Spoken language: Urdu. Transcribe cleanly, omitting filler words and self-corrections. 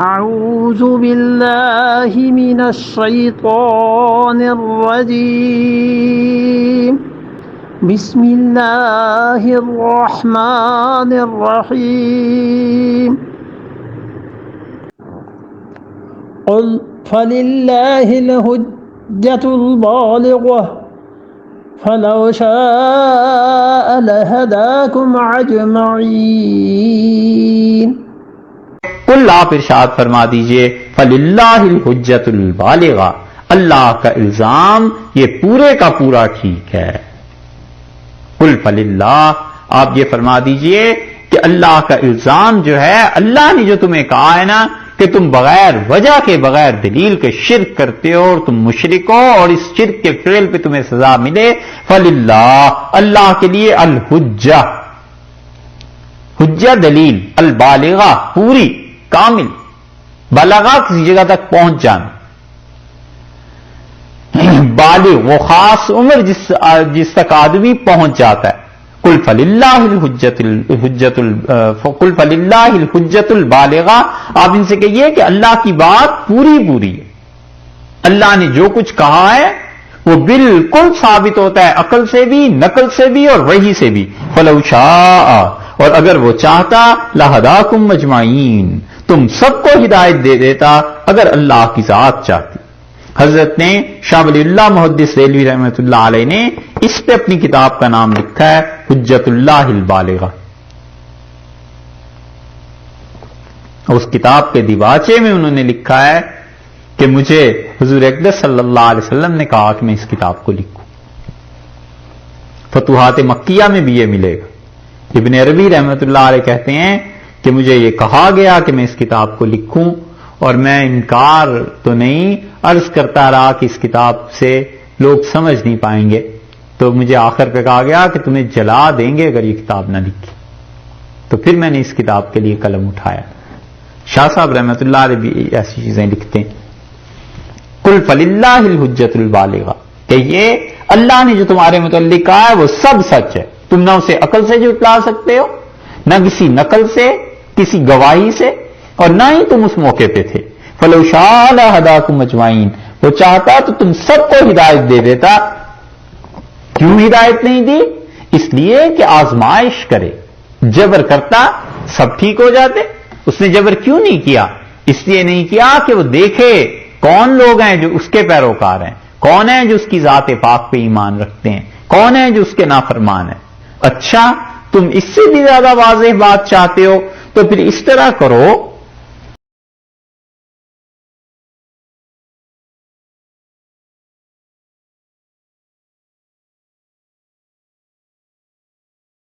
أعوذ بالله من الشيطان الرجيم بسم الله الرحمن الرحيم قل فلله الحجة البالغة فلو شاء لهداكم أجمعين قل آپ ارشاد فرما دیجئے فللہ الحجۃ البالغہ، اللہ کا الزام یہ پورے کا پورا ٹھیک ہے۔ قل فللہ، آپ یہ فرما دیجئے کہ اللہ کا الزام جو ہے، اللہ نے جو تمہیں کہا ہے نا کہ تم بغیر وجہ کے، بغیر دلیل کے شرک کرتے ہو اور تم مشرک ہو اور اس شرک کے فعل پہ تمہیں سزا ملے، فللہ، اللہ کے لیے الحجہ، حجہ دلیل، البالغہ پوری کامل، بلغہ کسی جگہ تک پہنچ جانا، بالغ وہ خاص عمر جس تک آدمی پہنچ جاتا ہے۔ قل فللہ الحجۃ البالغہ، آپ ان سے کہیے کہ اللہ کی بات پوری پوری ہے، اللہ نے جو کچھ کہا ہے وہ بالکل ثابت ہوتا ہے، عقل سے بھی، نقل سے بھی اور وحی سے بھی۔ فلو شاء، اور اگر وہ چاہتا، لہداکم اجمعین، تم سب کو ہدایت دے دیتا اگر اللہ کی ذات چاہتی۔ حضرت نے شاہ ولی اللہ محدث دہلوی رحمۃ اللہ علیہ نے اس پہ اپنی کتاب کا نام لکھا ہے حجت اللہ البالغہ۔ اس کتاب کے دیباچے میں انہوں نے لکھا ہے کہ مجھے حضور اقدس صلی اللہ علیہ وسلم نے کہا کہ میں اس کتاب کو لکھوں۔ فتوحات مکیہ میں بھی یہ ملے گا۔ ابن عربی رحمۃ اللہ علیہ کہتے ہیں کہ مجھے یہ کہا گیا کہ میں اس کتاب کو لکھوں اور میں انکار تو نہیں عرض کرتا رہا کہ اس کتاب سے لوگ سمجھ نہیں پائیں گے، تو مجھے آخر پہ کہا گیا کہ تمہیں جلا دیں گے اگر یہ کتاب نہ لکھی، تو پھر میں نے اس کتاب کے لیے قلم اٹھایا۔ شاہ صاحب رحمۃ اللہ علیہ بھی ایسی چیزیں لکھتے ہیں۔ قل فللہ الحجۃ البالغہ، کہ یہ اللہ نے جو تمہارے متعلق کہا ہے وہ سب سچ ہے، تم نہ اسے عقل سے جھٹلا سکتے ہو، نہ کسی نقل سے، کسی گواہی سے، اور نہ ہی تم اس موقع پہ تھے۔ فلو شاء لہداکم اجمعین، وہ چاہتا تو تم سب کو ہدایت دے دیتا۔ کیوں ہدایت نہیں دی؟ اس لیے کہ آزمائش کرے، جبر کرتا سب ٹھیک ہو جاتے۔ اس نے جبر کیوں نہیں کیا؟ اس لیے نہیں کیا کہ وہ دیکھے کون لوگ ہیں جو اس کے پیروکار ہیں، کون ہیں جو اس کی ذات پاک پہ ایمان رکھتے ہیں، کون ہیں جو اس کے نافرمان ہیں۔ اچھا، تم اس سے بھی زیادہ واضح بات چاہتے ہو تو پھر اس طرح کرو